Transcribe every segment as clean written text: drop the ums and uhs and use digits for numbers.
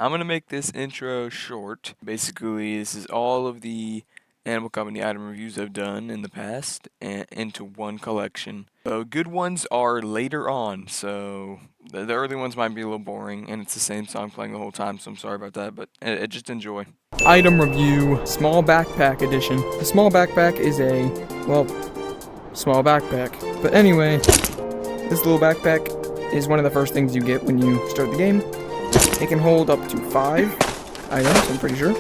I'm gonna make this intro short. Basically, this is all of the Animal Company item reviews I've done in the past and into one collection. So good ones are later on, so the early ones might be a little boring, and it's the same song playing the whole time, so I'm sorry about that, but just enjoy. Item review, small backpack edition. The small backpack is a, well, small backpack. But anyway, this little backpack is one of the first things you get when you start the game. It can hold up to 5 items, I'm pretty sure.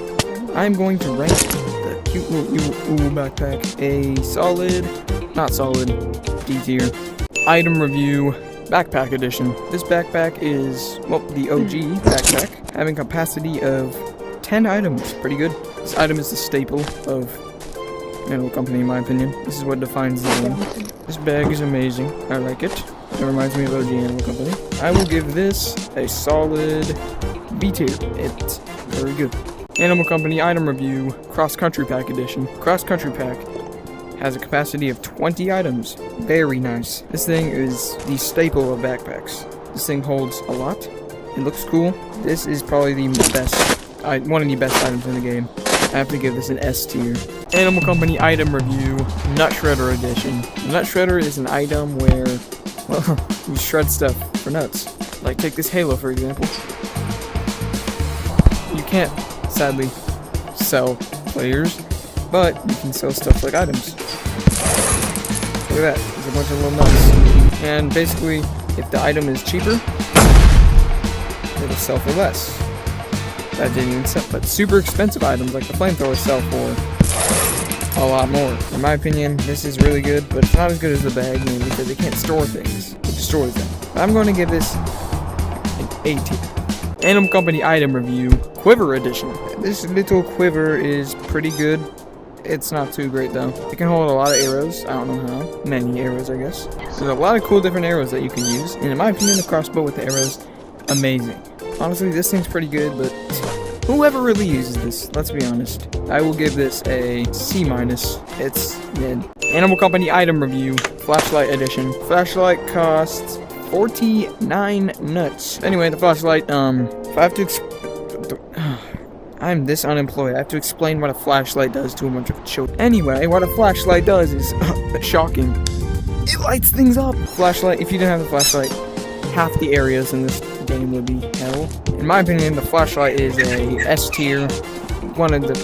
I'm going to rank the cute little backpack a solid, not solid, D tier. Item review, backpack edition. This backpack is, well, the OG backpack, having capacity of 10 items. Pretty good. This item is the staple of Animal Company, in my opinion. This is what defines the game. This bag is amazing. I like it. It reminds me of OG Animal Company. I will give this a solid B tier. It's very good. Animal Company item review, Cross Country Pack edition. Cross Country Pack has a capacity of 20 items. Very nice. This thing is the staple of backpacks. This thing holds a lot. It looks cool. This is probably the best, one of the best items in the game. I have to give this an S tier. Animal Company item review, Nut Shredder edition. The Nut Shredder is an item where, well, you shred stuff for nuts. Like, take this Halo, for example. You can't, sadly, sell players, but you can sell stuff like items. Look at that, there's a bunch of little nuts. And basically, if the item is cheaper, it'll sell for less. That didn't even sell, but super expensive items like the flamethrower sell for a lot more. In my opinion, this is really good, but it's not as good as the bag, mainly because they can't store things. It destroys them. But I'm going to give this an A tier. Animal Company item review, Quiver edition. This little quiver is pretty good. It's not too great though. It can hold a lot of arrows. I don't know how. Many arrows, I guess. There's a lot of cool different arrows that you can use. And in my opinion, the crossbow with the arrows, amazing. Honestly, this thing's pretty good, but whoever really uses this, let's be honest. I will give this a C-. It's mid. Animal Company item review, Flashlight edition. Flashlight costs 49 nuts. Anyway, the flashlight, if I have to I'm this unemployed. I have to explain what a flashlight does to a bunch of children. Anyway, what a flashlight does is shocking. It lights things up. Flashlight, if you didn't have the flashlight, half the areas in this game would be hell. In my opinion, the flashlight is a S tier, one of the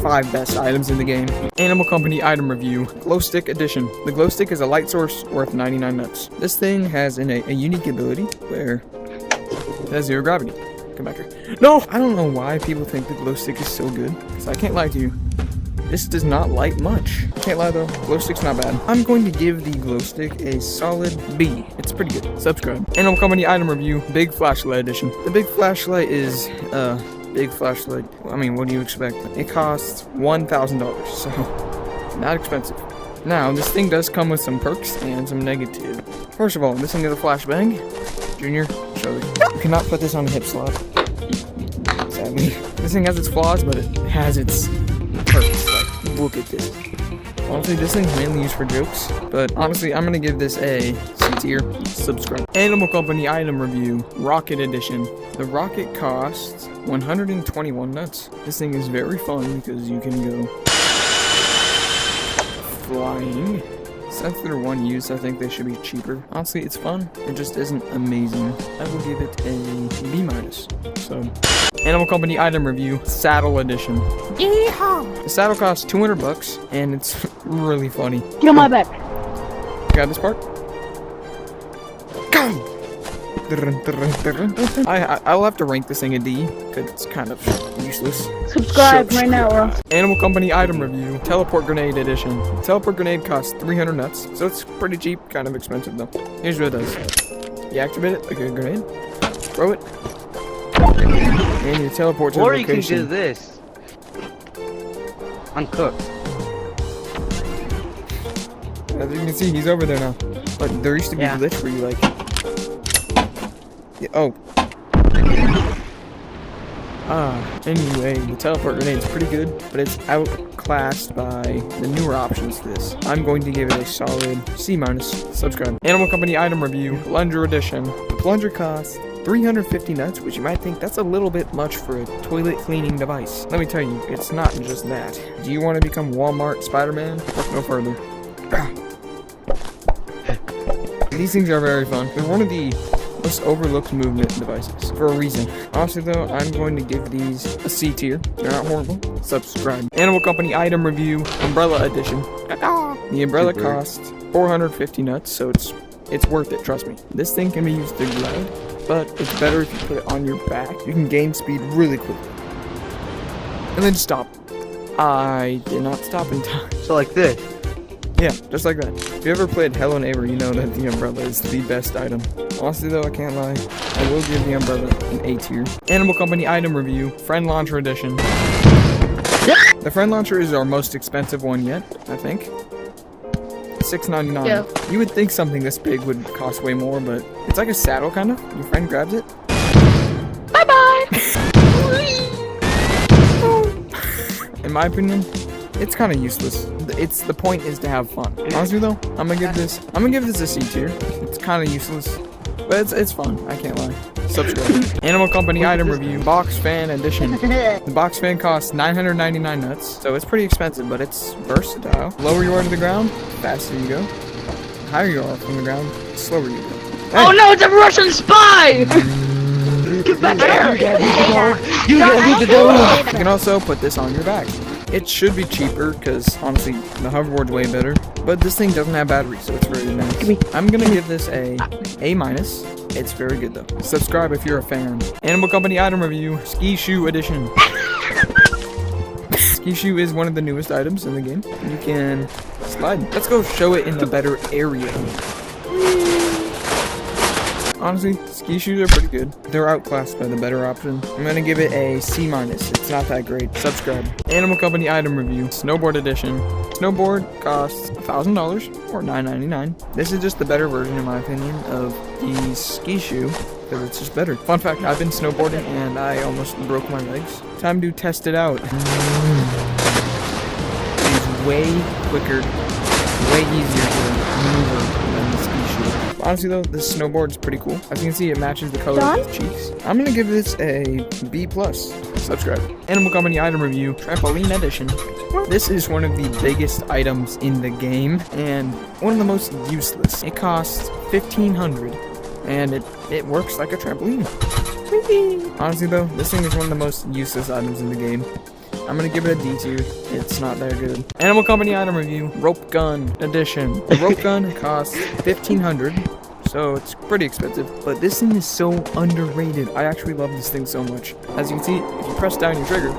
5 best items in the game. Animal Company item review, Glow Stick edition. The glow stick is a light source worth 99 nuts. This thing has a unique ability where it has 0 gravity. Come back here. No! I don't know why people think the glow stick is so good, because I can't lie to you. This does not light much. Can't lie though, glow stick's not bad. I'm going to give the glow stick a solid B. It's pretty good. Subscribe. Animal Company item review, Big Flashlight edition. The big flashlight is, big flashlight. I mean, what do you expect? It costs $1,000, so not expensive. Now, this thing does come with some perks and some negative. First of all, this thing is a flashbang. Junior, show you. You cannot put this on a hip slot. Sadly. This thing has its flaws, but it has its perks. Like, look at this. Honestly, this thing's mainly used for jokes, but honestly, I'm gonna give this a C tier. Subscribe. Animal Company item review, Rocket edition. The rocket costs 121 nuts. This thing is very fun because you can go flying. Since they're one use, I think they should be cheaper. Honestly, it's fun. It just isn't amazing. I will give it a B-. So, Animal Company item review, Saddle edition. Yeehaw! The saddle costs 200 bucks, and it's really funny. Get on my back. Got this part? Go! I'll have to rank this thing a D, because it's kind of useless. Subscribe right now, bro. Animal Company item review, Teleport Grenade edition. The Teleport Grenade costs 300 nuts, so it's pretty cheap, kind of expensive though. Here's what it does. You activate it like a grenade, throw it, and you teleport to the location. Or you can do this. Uncooked. As you can see, he's over there now. But there used to be a glitch where you like... Oh. Anyway, the teleport grenade is pretty good, but it's outclassed by the newer options to this. I'm going to give it a solid C-. Subscribe. Animal Company item review, Plunger edition. The plunger costs 350 nuts, which you might think that's a little bit much for a toilet cleaning device. Let me tell you, it's not just that. Do you want to become Walmart Spider-Man? Look no further. These things are very fun. They're one of the most overlooked movement devices for a reason. Honestly though, I'm going to give these a C tier. They're not horrible. Subscribe. Animal Company item review, Umbrella Edition. The umbrella costs 450 nuts, so it's worth it, trust me. This thing can be used to glide, but it's better if you put it on your back. You can gain speed really quickly. And then stop. I did not stop in time. So like this. Yeah, just like that. If you ever played Hello Neighbor, you know that the umbrella is the best item. Honestly though, I can't lie. I will give the umbrella an A tier. Animal Company item review, Friend Launcher Edition. The Friend Launcher is our most expensive one yet, I think. $6.99. Yeah. You would think something this big would cost way more, but it's like a saddle kind of. Your friend grabs it. Bye-bye! In my opinion, it's kind of useless. The point is to have fun. Honestly though, I'm gonna give this a C tier. It's kind of useless, but it's fun. I can't lie. Subscribe. Animal Company item review, Box Fan Edition. The Box Fan costs 999 nuts, so it's pretty expensive, but it's versatile. Lower you are to the ground, faster you go. Higher you are from the ground, slower you go. Hey. Oh no, it's a Russian spy! Get back here! You can also put this on your back. It should be cheaper, because honestly, the hoverboard's way better. But this thing doesn't have batteries, so it's very nice. I'm gonna give this a A-. It's very good though. Subscribe if you're a fan. Animal Company item review, Ski Shoe Edition. Ski Shoe is one of the newest items in the game. You can slide. Let's go show it in a better area. Honestly, ski shoes are pretty good. They're outclassed by the better option. I'm gonna give it a C-. It's not that great. Subscribe. Animal Company item review, Snowboard Edition. Snowboard costs $1,000 or $9.99. This is just the better version, in my opinion, of the ski shoe because it's just better. Fun fact: I've been snowboarding and I almost broke my legs. Time to test it out. It's way quicker, way easier to maneuver than the ski shoe. Honestly though, this snowboard is pretty cool. As you can see, it matches the color of his cheeks. I'm gonna give this a B+. Subscribe. Animal Company item review, Trampoline Edition. This is one of the biggest items in the game and one of the most useless. It costs $1,500 and it works like a trampoline. Honestly though, this thing is one of the most useless items in the game. I'm gonna give it a D tier. It's not that good. Animal Company item review, Rope Gun Edition. The rope gun costs $1,500, so it's pretty expensive. But this thing is so underrated. I actually love this thing so much. As you can see, if you press down your trigger,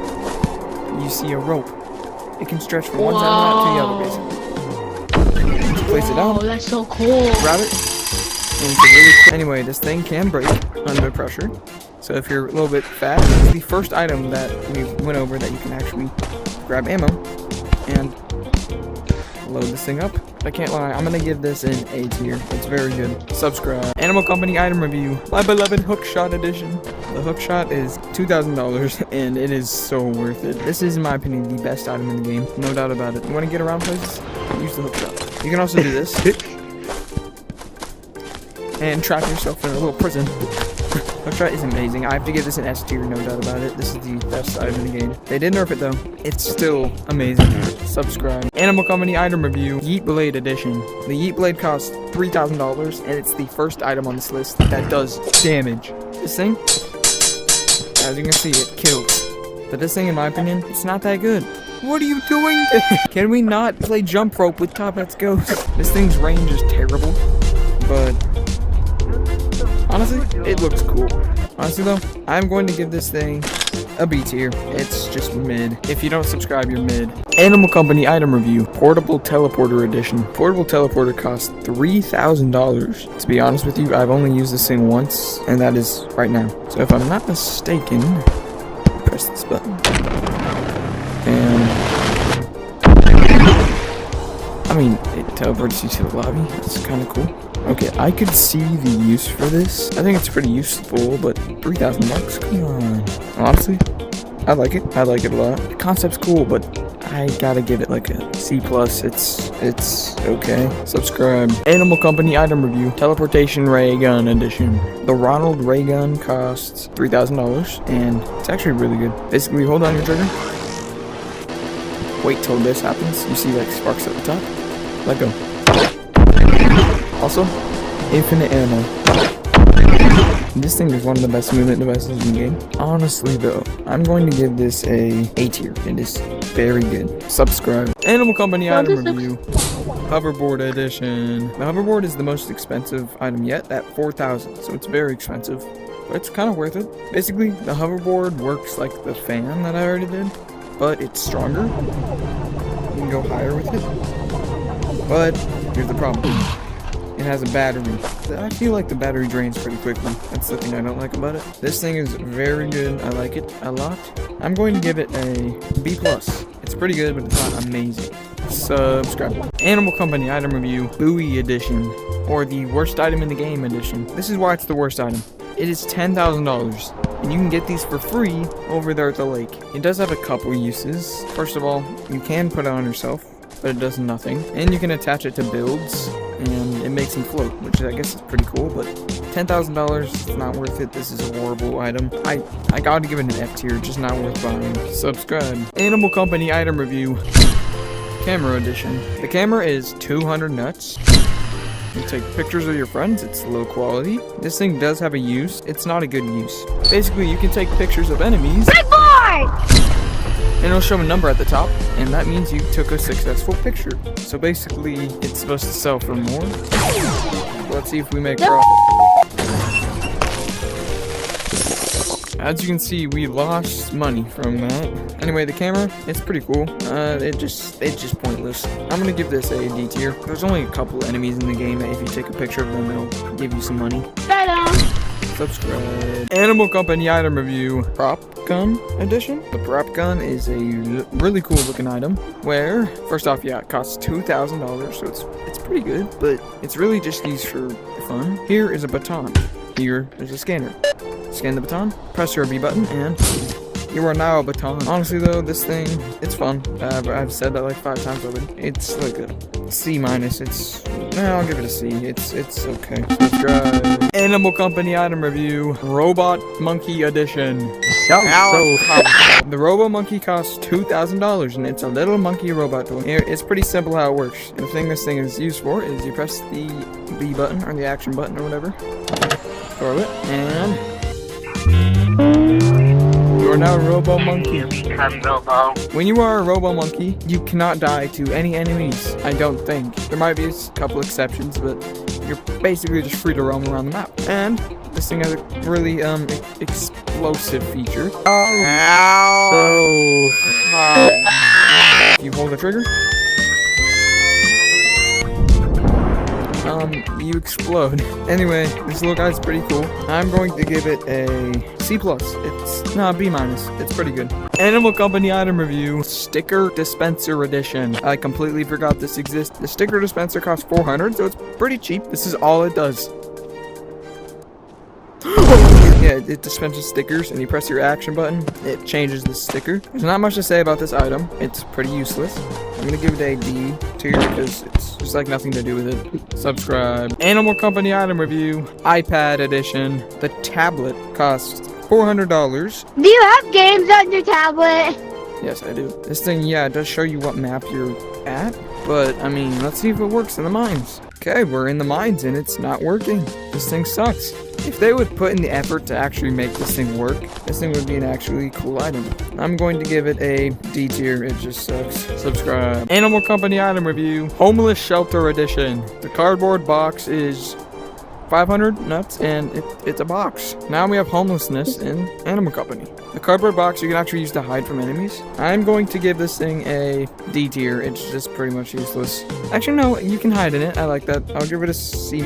you see a rope. It can stretch from one side of the map to the other, basically. Just place it down. Oh, that's so cool. Grab it. And it's a really quick. Anyway, this thing can break under pressure. So if you're a little bit fast, it's the first item that we went over that you can actually grab ammo and load this thing up. I can't lie, I'm gonna give this an A tier. It's very good. Subscribe. Animal Company item review, my beloved Hookshot Edition. The Hookshot is $2,000 and it is so worth it. This is, in my opinion, the best item in the game. No doubt about it. You wanna get around places? Use the Hookshot. You can also do this and trap yourself in a little prison. Hookshot is amazing. I have to give this an S tier, no doubt about it. This is the best item in the game. They did nerf it though. It's still amazing. Subscribe. Animal Company item review, Yeet Blade Edition. The Yeet Blade costs $3,000 and it's the first item on this list that does damage. This thing, as you can see, it kills. But this thing, in my opinion, it's not that good. What are you doing? Can we not play jump rope with Top Hats Ghost? This thing's range is terrible, but honestly, it looks cool. Honestly though, I'm going to give this thing a B tier. It's just mid. If you don't subscribe, you're mid. Animal Company item review, Portable Teleporter Edition. Portable Teleporter costs $3,000. To be honest with you, I've only used this thing once, and that is right now. So if I'm not mistaken, press this button. And I mean, it teleports you to the lobby. That's kind of cool. Okay, I could see the use for this. I think it's pretty useful, but $3,000? Come on. Honestly, I like it. I like it a lot. The concept's cool, but I gotta give it like a C+. It's okay. Subscribe. Animal Company item review. Teleportation ray gun edition. The Ronald ray gun costs $3,000 and it's actually really good. Basically, hold on your trigger. Wait till this happens. You see like sparks at the top. Let go. Also, infinite ammo. This thing is one of the best movement devices in the game. Honestly though, I'm going to give this a tier. It is very good. Subscribe. Animal Company item review. Hoverboard edition. The hoverboard is the most expensive item yet at $4,000, so it's very expensive. But it's kind of worth it. Basically, the hoverboard works like the fan that I already did, but it's stronger. You can go higher with it. But here's the problem. It has a battery. I feel like the battery drains pretty quickly. That's the thing I don't like about it. This thing is very good. I like it a lot. I'm going to give it a B+. It's pretty good, but it's not amazing. Subscribe. Animal Company item review. Buoy edition. Or the worst item in the game edition. This is why it's the worst item. It is $10,000. And you can get these for free over there at the lake. It does have a couple uses. First of all, you can put it on yourself, but it does nothing. And you can attach it to builds, and it makes them float, which I guess is pretty cool, but $10,000 is not worth it. This is a horrible item. I gotta give it an F tier, just not worth buying. Subscribe. Animal Company item review. Camera edition. The camera is 200 nuts. You take pictures of your friends, it's low quality. This thing does have a use, it's not a good use. Basically, you can take pictures of enemies. Big boy! And it'll show a number at the top, and that means you took a successful picture. So basically, it's supposed to sell for more. Let's see if we make profit. As you can see, we lost money from that. Anyway, the camera, it's pretty cool. It's just pointless. I'm gonna give this a D tier. There's only a couple enemies in the game that if you take a picture of them, it'll give you some money. Subscribe. Animal Company item review. Prop gun edition. The prop gun is a really cool looking item where, first off, yeah, it costs $2,000, so it's pretty good, but it's really just used for fun. Here is a baton. Here is a scanner. Scan the baton, press your B button, and you are now a baton. Honestly though, this thing, it's fun. I've said that like 5 times already. It's like a C-. I'll give it a C. It's okay. Subscribe. Animal Company item review. Robot Monkey edition. The Robo Monkey costs $2,000 and it's a little monkey robot toy. It's pretty simple how it works. The thing this thing is used for is you press the B button or the action button or whatever. Throw it, and you are now a Robo Monkey. When you are a Robo Monkey, you cannot die to any enemies, I don't think. There might be a couple exceptions, but you're basically just free to roam around the map. And this thing has a really explosive feature. You hold the trigger. You explode. Anyway, this little guy's pretty cool. I'm going to give it a C+. B-. It's pretty good. Animal Company item review. Sticker dispenser edition. I completely forgot this exists. The sticker dispenser costs $400, so it's pretty cheap. This is all it does. Yeah, it dispenses stickers, and you press your action button, it changes the sticker. There's not much to say about this item. It's pretty useless. I'm gonna give it a D tier because it's just like nothing to do with it. Subscribe. Animal Company item review. iPad edition. The tablet costs $400. Do you have games on your tablet? Yes, I do. This thing, yeah, it does show you what map you're at, but I mean, let's see if it works in the mines. Okay, we're in the mines and it's not working. This thing sucks. If they would put in the effort to actually make this thing work, this thing would be an actually cool item. I'm going to give it a D tier. It just sucks. Subscribe. Animal Company item review. Homeless Shelter edition. The cardboard box is 500 nuts and it's a box. Now we have homelessness in Animal Company. The cardboard box you can actually use to hide from enemies. I'm going to give this thing a D tier. It's just pretty much useless. Actually, no, you can hide in it. I like that. I'll give it a C-.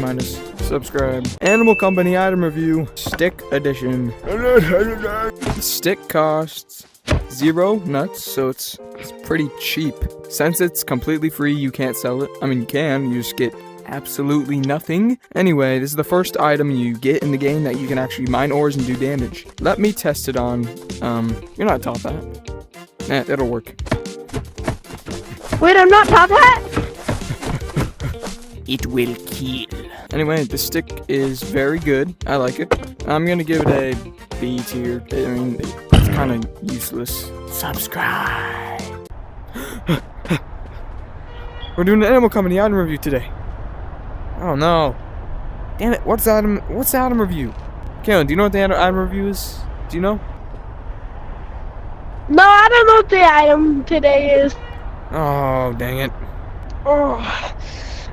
Subscribe. Animal Company item review. Stick edition. The stick costs 0 nuts, so it's pretty cheap. Since it's completely free, you can't sell it. I mean, you can. You just get absolutely nothing. Anyway, this is the first item you get in the game that you can actually mine ores and do damage. Let me test it on, you're not taught that. It'll work. Wait, I'm not Top Hat? It will kill. Anyway, the stick is very good. I like it. I'm gonna give it a B tier. I mean, it's kind of useless. Subscribe. We're doing an Animal Company item review today. Oh no. Damn it, what's the item review? Kaylin, do you know what the item review is? Do you know? No, I don't know what the item today is. Oh, dang it. Oh.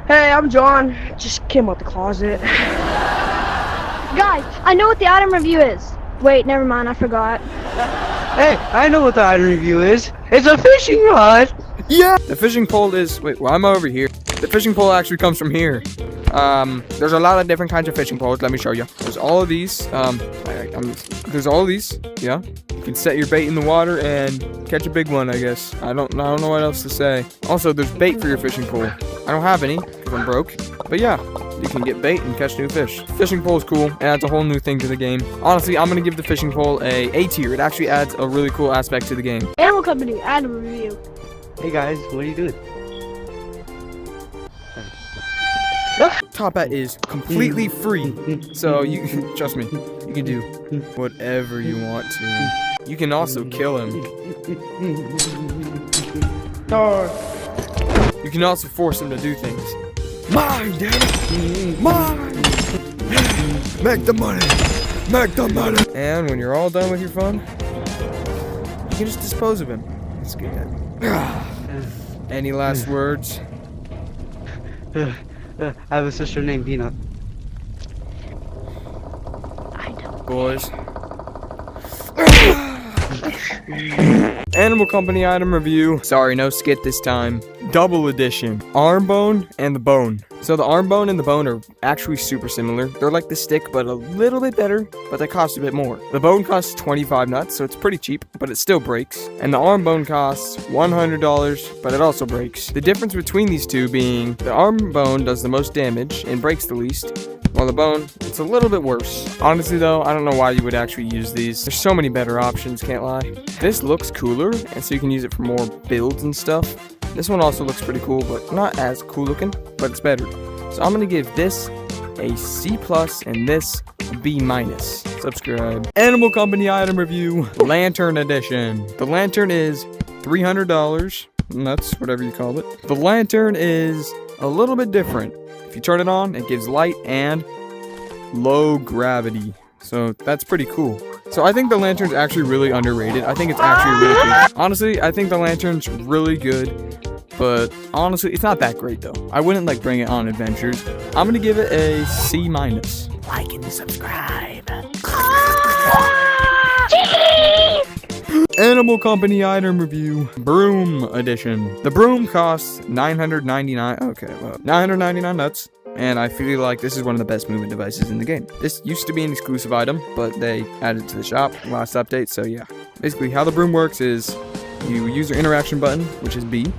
Hey, I'm John. Just came out the closet. Guys, I know what the item review is. Wait, never mind, I forgot. Hey, I know what the item review is. It's a fishing rod. Yeah! The fishing pole is... Wait, well, I'm over here. The fishing pole actually comes from here. There's a lot of different kinds of fishing poles. Let me show you. There's all of these. There's all of these. Yeah. You can set your bait in the water and catch a big one, I guess. I don't know what else to say. Also, there's bait for your fishing pole. I don't have any because I'm broke. But yeah, you can get bait and catch new fish. Fishing pole is cool. It adds a whole new thing to the game. Honestly, I'm gonna give the fishing pole A tier. It actually adds a really cool aspect to the game. Animal Company item review. Hey guys, what are you doing? Top Hat is completely free, so you trust me, you can do whatever you want to. You can also kill him. You can also force him to do things. Mine, damn it! Mine! Make the money! Make the money! And when you're all done with your fun, you can just dispose of him. That's good. Any last words? I have a sister named Peanut. I don't. Boys. Animal Company item review. Sorry, no skit this time. Double edition. Arm bone and the bone. So the arm bone and the bone are actually super similar. They're like the stick, but a little bit better, but they cost a bit more. The bone costs 25 nuts, so it's pretty cheap, but it still breaks. And the arm bone costs $100, but it also breaks. The difference between these two being the arm bone does the most damage and breaks the least, while the bone, it's a little bit worse. Honestly though, I don't know why you would actually use these. There's so many better options, can't lie. This looks cooler, and so you can use it for more builds and stuff. This one also looks pretty cool, but not as cool looking, but it's better. So I'm gonna give this a C+ and this a B-. Subscribe. Animal Company item review, Lantern Edition. The lantern is $300, nuts, whatever you call it. The lantern is a little bit different. If you turn it on, it gives light and low gravity. So that's pretty cool. So I think the lantern's actually really underrated. I think it's actually really cool. Honestly, I think the lantern's really good. But honestly, it's not that great though. I wouldn't like bring it on adventures. I'm gonna give it a C-. Like and subscribe. Animal Company item review, Broom Edition. The broom costs $999. Okay, well, 999 nuts. And I feel like this is one of the best movement devices in the game. This used to be an exclusive item, but they added it to the shop last update, so yeah. Basically, how the broom works is you use your interaction button, which is B,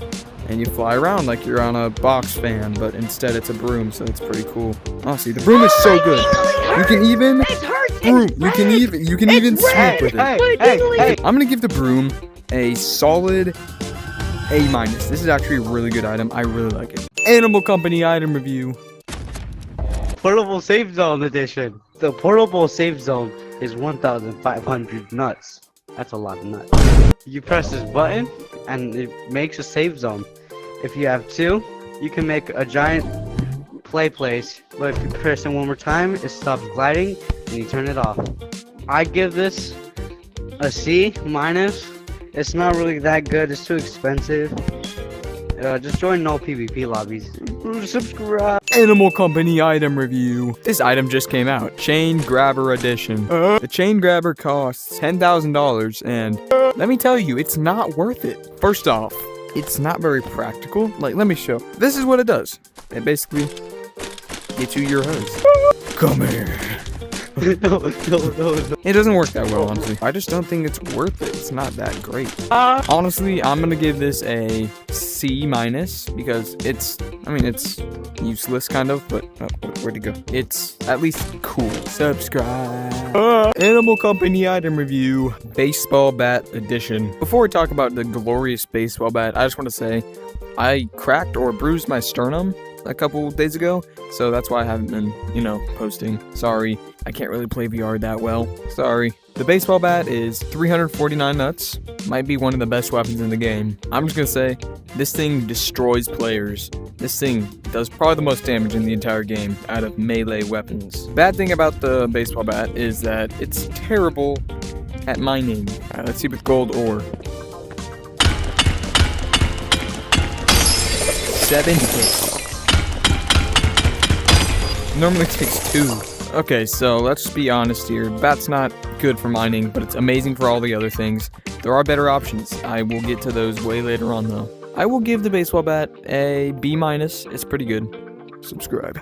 and you fly around like you're on a box fan, but instead it's a broom, so it's pretty cool. Honestly, the broom is so good. You can even you can even sweep with it. Hey. I'm gonna give the broom a solid A-. This is actually a really good item. I really like it. Animal Company item review. Portable Safe Zone Edition. The portable safe zone is 1,500 nuts. That's a lot of nuts. You press this button and it makes a safe zone. If you have two, you can make a giant play place. But if you press it one more time, it stops gliding and you turn it off. I give this a C-. It's not really that good. It's too expensive. Just join no PvP lobbies. Subscribe. Animal Company item review. This item just came out. Chain Grabber Edition. The Chain Grabber costs $10,000, and let me tell you, it's not worth it. First off, it's not very practical. Like, let me show. This is what it does. It basically gets you your hose. Come here. No. It doesn't work that well, honestly. I just don't think it's worth it. It's not that great. Honestly, I'm gonna give this a C- because it's useless kind of, but where'd it go? It's at least cool. Subscribe. Animal Company item review, Baseball Bat Edition. Before we talk about the glorious baseball bat, I just want to say I cracked or bruised my sternum a couple days ago, so that's why I haven't been, posting. Sorry, I can't really play VR that well. Sorry. The baseball bat is 349 nuts. Might be one of the best weapons in the game. I'm just gonna say, this thing destroys players. This thing does probably the most damage in the entire game out of melee weapons. Bad thing about the baseball bat is that it's terrible at mining. Alright, let's see with gold ore. 7 hits. Normally takes 2. Okay, so let's be honest here. Bat's not good for mining, but it's amazing for all the other things. There are better options. I will get to those way later on, though. I will give the baseball bat a B-. It's pretty good. Subscribe.